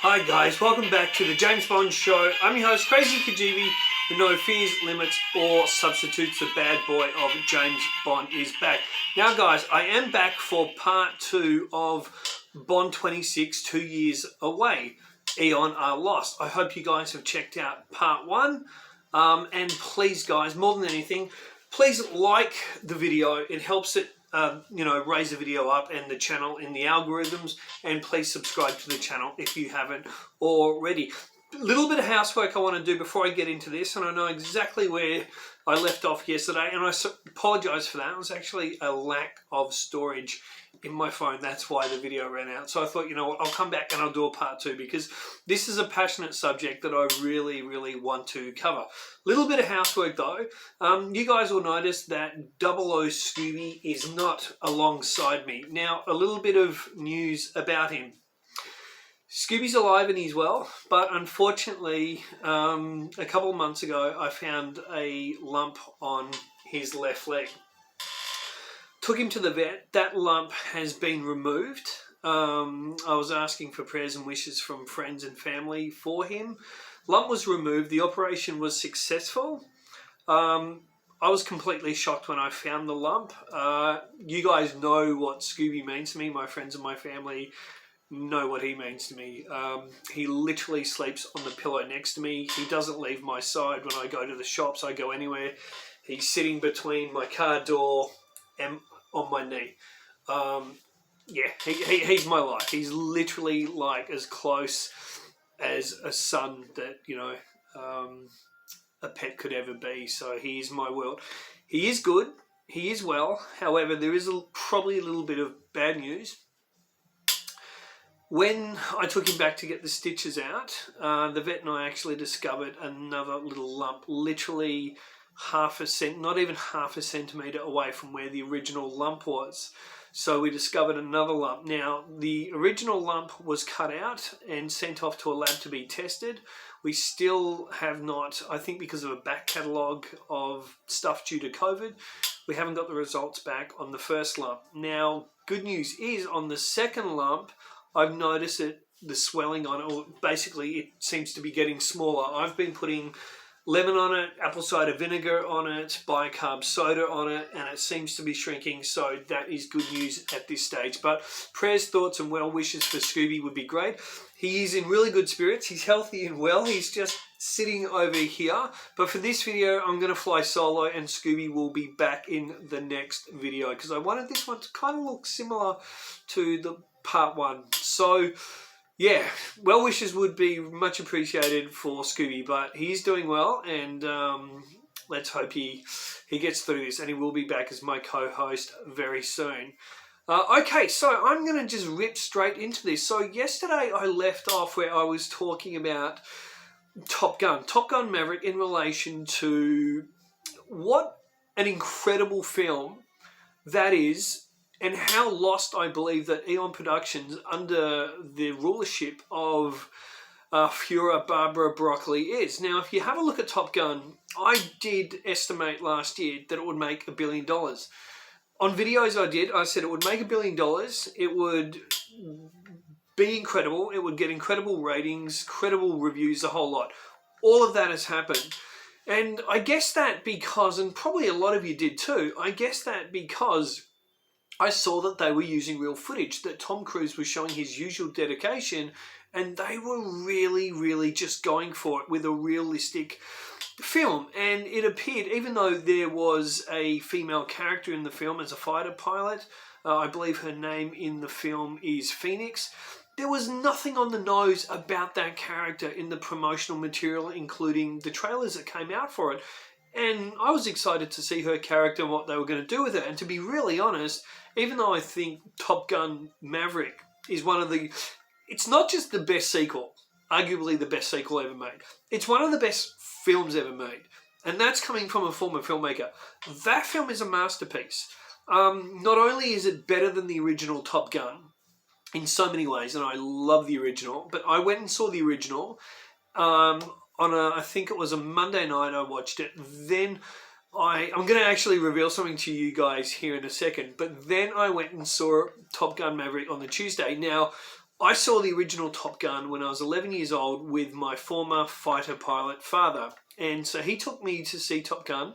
Hi guys, welcome back to the James Bond Show. I'm your host, Krazy Kajeevie, with no fears, limits, or substitutes. The bad boy of James Bond is back. Now guys, I am back for part 2 of Bond 26, 2 years away. EON are lost. I hope you guys have checked out part 1. And please guys, more than anything, please like the video. It helps it raise the video up and the channel in the algorithms, and please subscribe to the channel if you haven't already. A little bit of housework I want to do before I get into this, and I know exactly where I left off yesterday, and I apologize for that. It was actually a lack of storage in my phone. That's why the video ran out. So I thought, you know what, I'll come back and I'll do a part 2 because this is a passionate subject that I really want to cover. Little bit of housework though. You guys will notice that 00 Scooby is not alongside me. Now, a little bit of news about him. Scooby's alive and he's well, but unfortunately, a couple of months ago, I found a lump on his left leg. Took him to the vet. That lump has been removed. I was asking for prayers and wishes from friends and family for him. Lump was removed. The operation was successful. I was completely shocked when I found the lump. You guys know what Scooby means to me. My friends and my family know what he means to me. He literally sleeps on the pillow next to me. He doesn't leave my side when I go to the shops. I go anywhere. He's sitting between my car door and on my knee. He's my life. He's literally like as close as a son that, a pet could ever be. So he is my world. He is good. He is well. However, there is probably a little bit of bad news. When I took him back to get the stitches out, the vet and I actually discovered another little lump, literally not even half a centimetre away from where the original lump was. So we discovered another lump. Now, the original lump was cut out and sent off to a lab to be tested. We still have not, I think because of a back catalogue of stuff due to COVID, we haven't got the results back on the first lump. Now, good news is on the second lump, I've noticed the swelling on it, or basically it seems to be getting smaller. I've been putting lemon on it, apple cider vinegar on it, bicarb soda on it, and it seems to be shrinking, so that is good news at this stage. But prayers, thoughts, and well wishes for Scooby would be great. He is in really good spirits. He's healthy and well. He's just sitting over here. But for this video, I'm going to fly solo, and Scooby will be back in the next video because I wanted this one to kind of look similar to the part 1. So yeah, well wishes would be much appreciated for Scooby, but he's doing well, and let's hope he gets through this, and he will be back as my co-host very soon. Okay, so I'm going to just rip straight into this. So yesterday I left off where I was talking about Top Gun Maverick in relation to what an incredible film that is, and how lost I believe that EON Productions, under the rulership of Führer Barbara Broccoli, is. Now, if you have a look at Top Gun, I did estimate last year that it would make $1 billion. On videos I said it would make $1 billion. It would be incredible. It would get incredible ratings, credible reviews, the whole lot. All of that has happened. And I guess that because, and probably a lot of you did too, I guess that because I saw that they were using real footage, that Tom Cruise was showing his usual dedication, and they were really just going for it with a realistic film. And it appeared, even though there was a female character in the film as a fighter pilot, I believe her name in the film is Phoenix, there was nothing on the nose about that character in the promotional material, including the trailers that came out for it. And I was excited to see her character and what they were going to do with it. And to be really honest, even though I think Top Gun Maverick is one of the... It's not just the best sequel, arguably the best sequel ever made. It's one of the best films ever made. And that's coming from a former filmmaker. That film is a masterpiece. Not only is it better than the original Top Gun in so many ways, and I love the original, but I went and saw the original I think it was a Monday night I watched it. Then I'm going to actually reveal something to you guys here in a second, but then I went and saw Top Gun Maverick on the Tuesday. Now, I saw the original Top Gun when I was 11 years old with my former fighter pilot father. And so he took me to see Top Gun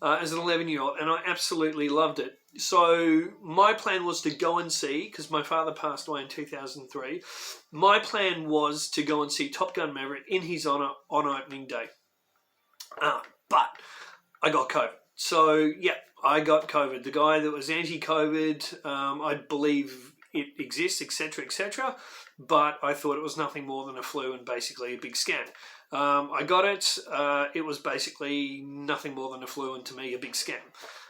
as an 11-year-old, and I absolutely loved it. So my plan was to go and see, because my father passed away in 2003, my plan was to go and see Top Gun Maverick in his honour on opening day. But I got COVID. So, yeah, I got COVID. The guy that was anti-COVID, I believe it exists, etc., but I thought it was nothing more than a flu and basically a big scam. I got it. It was basically nothing more than a flu and, to me, a big scam.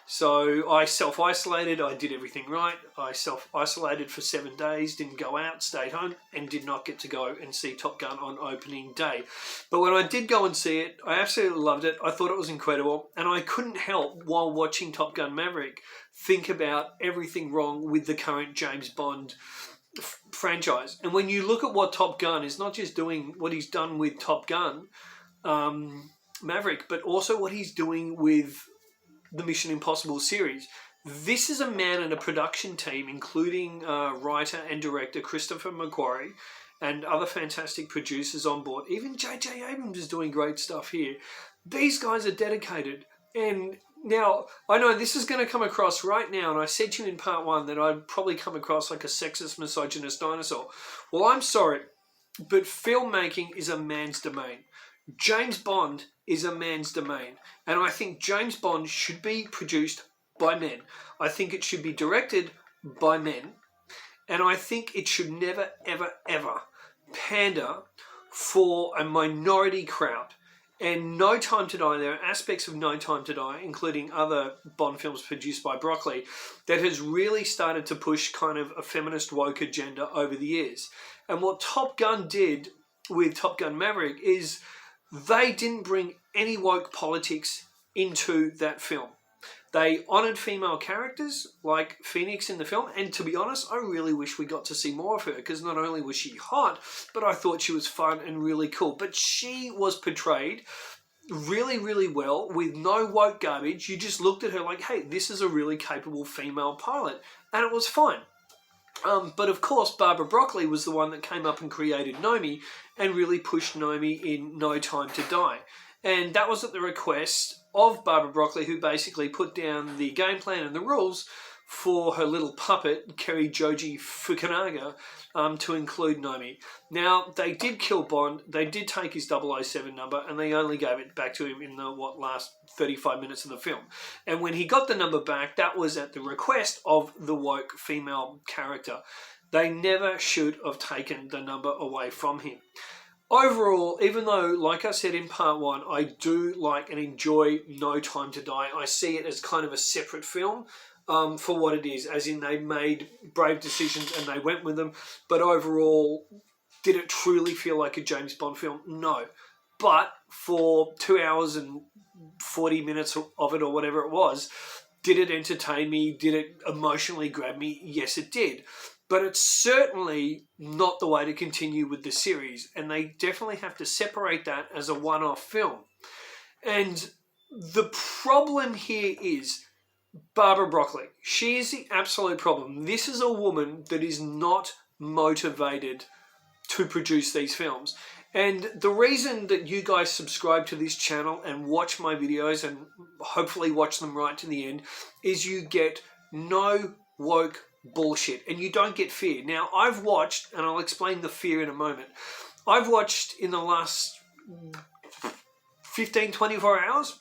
So I self-isolated. I did everything right. I self-isolated for 7 days, didn't go out, stayed home, and did not get to go and see Top Gun on opening day. But when I did go and see it, I absolutely loved it. I thought it was incredible. And I couldn't help, while watching Top Gun Maverick, think about everything wrong with the current James Bond franchise. And when you look at what Top Gun is, not just doing what he's done with Top Gun Maverick, but also what he's doing with the Mission Impossible series. This is a man and a production team, including writer and director Christopher McQuarrie and other fantastic producers on board. Even J.J. Abrams is doing great stuff here. These guys are dedicated. And now, I know this is going to come across right now, and I said to you in part one that I'd probably come across like a sexist, misogynist dinosaur. Well, I'm sorry, but filmmaking is a man's domain. James Bond is a man's domain, and I think James Bond should be produced by men. I think it should be directed by men, and I think it should never, ever, ever pander for a minority crowd. And No Time to Die, there are aspects of No Time to Die, including other Bond films produced by Broccoli, that has really started to push kind of a feminist woke agenda over the years. And what Top Gun did with Top Gun Maverick is they didn't bring any woke politics into that film. They honoured female characters like Phoenix in the film, and to be honest, I really wish we got to see more of her, because not only was she hot, but I thought she was fun and really cool. But she was portrayed really, really well with no woke garbage. You just looked at her like, hey, this is a really capable female pilot, and it was fine. But of course, Barbara Broccoli was the one that came up and created Nomi and really pushed Nomi in No Time to Die. And that was at the request of Barbara Broccoli, who basically put down the game plan and the rules for her little puppet, Kerry Joji Fukunaga, to include Nomi. Now, they did kill Bond, they did take his 007 number, and they only gave it back to him in the, last 35 minutes of the film. And when he got the number back, that was at the request of the woke female character. They never should have taken the number away from him. Overall, even though, like I said in part one, I do like and enjoy No Time to Die, I see it as kind of a separate film for what it is, as in they made brave decisions and they went with them. But overall, did it truly feel like a James Bond film? No. But for 2 hours and 40 minutes of it, or whatever it was, did it entertain me? Did it emotionally grab me? Yes, it did. But it's certainly not the way to continue with the series, and they definitely have to separate that as a one-off film. And the problem here is Barbara Broccoli. She is the absolute problem. This is a woman that is not motivated to produce these films. And the reason that you guys subscribe to this channel and watch my videos, and hopefully watch them right to the end, is you get no woke bullshit and you don't get fear. Now, I've watched, and I'll explain the fear in a moment, I've watched in the last 15, 24 hours,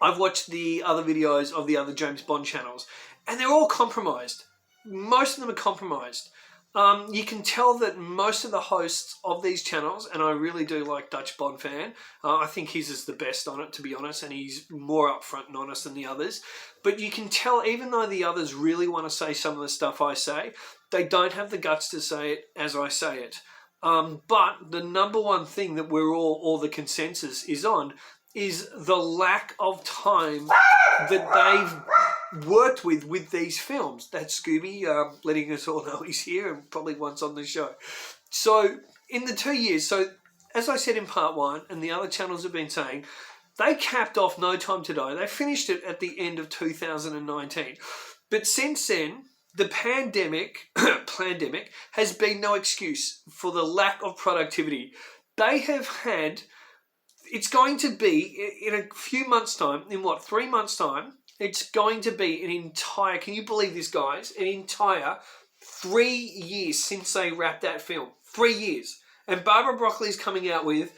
I've watched the other videos of the other James Bond channels, and they're all compromised. Most of them are compromised. You can tell that most of the hosts of these channels, and I really do like Dutch Bond Fan, I think his is the best on it, to be honest, and he's more upfront and honest than the others. But you can tell, even though the others really want to say some of the stuff I say, they don't have the guts to say it as I say it. But the number one thing that we're all the consensus is on is the lack of time that they've worked with these films. That's Scooby letting us all know he's here and probably once on the show. So in the 2 years, so as I said in part one, and the other channels have been saying, they capped off No Time to Die. They finished it at the end of 2019. But since then, the pandemic has been no excuse for the lack of productivity. They have had, it's going to be in a few months' time, in what, 3 months' time, it's going to be an entire, can you believe this, guys? An entire 3 years since they wrapped that film. 3 years. And Barbara Broccoli's coming out with,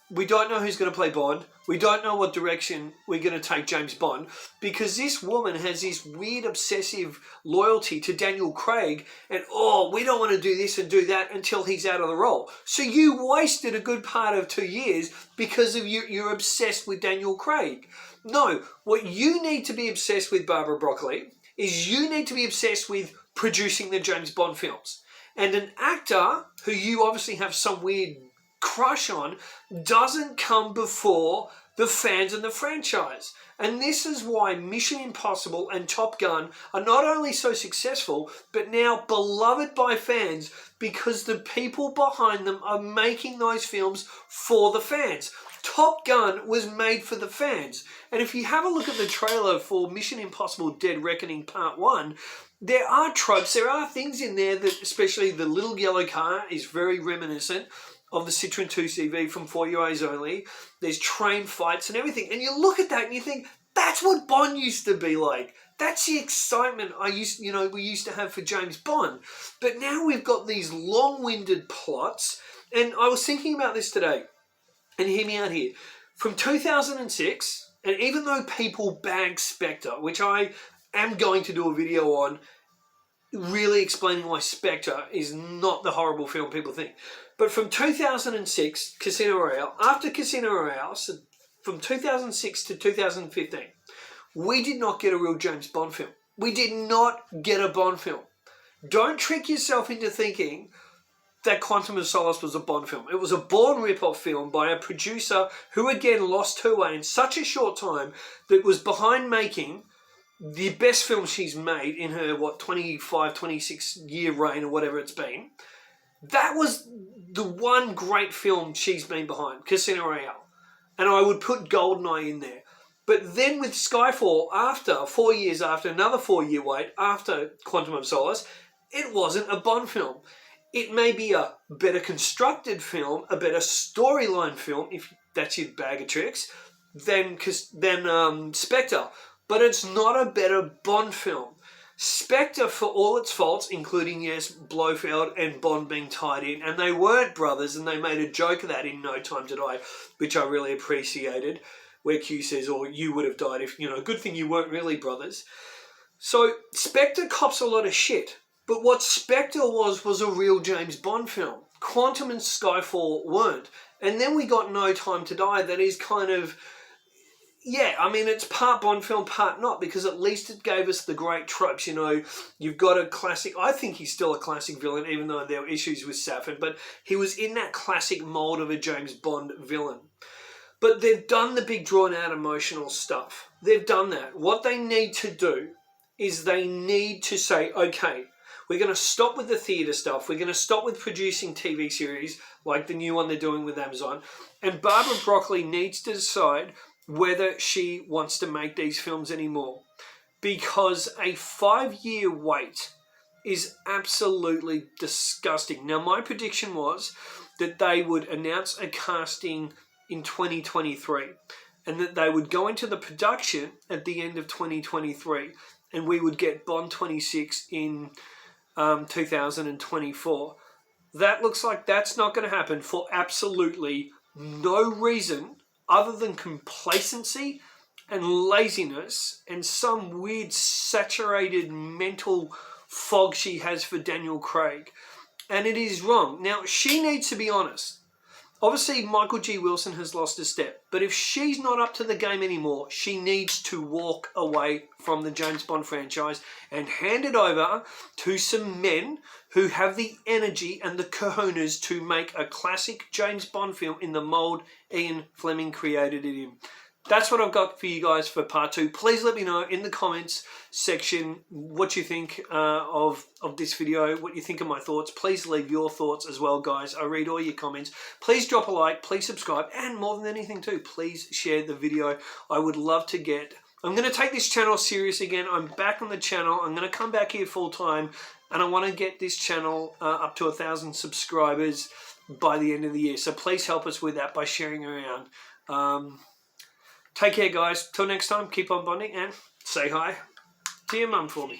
we don't know who's going to play Bond. We don't know what direction we're going to take James Bond, because this woman has this weird obsessive loyalty to Daniel Craig, and we don't want to do this and do that until he's out of the role. So you wasted a good part of 2 years because of you're obsessed with Daniel Craig. No, what you need to be obsessed with, Barbara Broccoli, is you need to be obsessed with producing the James Bond films. And an actor who you obviously have some weird crush on doesn't come before the fans and the franchise. And this is why Mission Impossible and Top Gun are not only so successful, but now beloved by fans, because the people behind them are making those films for the fans. Top Gun was made for the fans. And if you have a look at the trailer for Mission Impossible Dead Reckoning Part 1, there are tropes, there are things in there that, especially the little yellow car, is very reminiscent of the Citroen 2CV from 4 Your Eyes Only. There's train fights and everything. And you look at that and you think, that's what Bond used to be like. That's the excitement we used to have for James Bond. But now we've got these long-winded plots. And I was thinking about this today. And hear me out here. From 2006, and even though people bag Spectre, which I am going to do a video on, really explaining why Spectre is not the horrible film people think. But from 2006, Casino Royale, after Casino Royale, so from 2006 to 2015, we did not get a real James Bond film. We did not get a Bond film. Don't trick yourself into thinking that Quantum of Solace was a Bond film. It was a Bourne rip-off film by a producer who again lost her way in such a short time, that was behind making the best film she's made in her, 25, 26 year reign or whatever it's been. That was the one great film she's been behind, Casino Royale. And I would put GoldenEye in there. But then with Skyfall, after 4 years after, another 4 year wait, after Quantum of Solace, it wasn't a Bond film. It may be a better constructed film, a better storyline film, if that's your bag of tricks, than Spectre. But it's not a better Bond film. Spectre, for all its faults, including, yes, Blofeld and Bond being tied in, and they weren't brothers, and they made a joke of that in No Time to Die, which I really appreciated, where Q says, you would have died if, good thing you weren't really brothers. So Spectre cops a lot of shit. But what Spectre was a real James Bond film. Quantum and Skyfall weren't. And then we got No Time to Die that is kind of, it's part Bond film, part not, because at least it gave us the great tropes. You've got a classic, I think he's still a classic villain, even though there were issues with Safin, but he was in that classic mold of a James Bond villain. But they've done the big drawn-out emotional stuff. They've done that. What they need to do is they need to say, okay, we're going to stop with the theatre stuff. We're going to stop with producing TV series like the new one they're doing with Amazon. And Barbara Broccoli needs to decide whether she wants to make these films anymore. Because a 5-year wait is absolutely disgusting. Now, my prediction was that they would announce a casting in 2023 and that they would go into the production at the end of 2023 and we would get Bond 26 in 2024. That looks like that's not going to happen for absolutely no reason other than complacency and laziness and some weird saturated mental fog she has for Daniel Craig. And it is wrong. Now, she needs to be honest. Obviously, Michael G. Wilson has lost a step, but if she's not up to the game anymore, she needs to walk away from the James Bond franchise and hand it over to some men who have the energy and the cojones to make a classic James Bond film in the mold Ian Fleming created it in. That's what I've got for you guys for part 2. Please let me know in the comments section what you think of this video, what you think of my thoughts. Please leave your thoughts as well, guys. I read all your comments. Please drop a like, please subscribe, and more than anything too, please share the video. I would love to get I'm going to take this channel serious again. I'm back on the channel. I'm going to come back here full time, and I want to get this channel up to 1,000 subscribers by the end of the year. So please help us with that by sharing around. Take care, guys. Till next time, keep on bonding and say hi to your mum for me.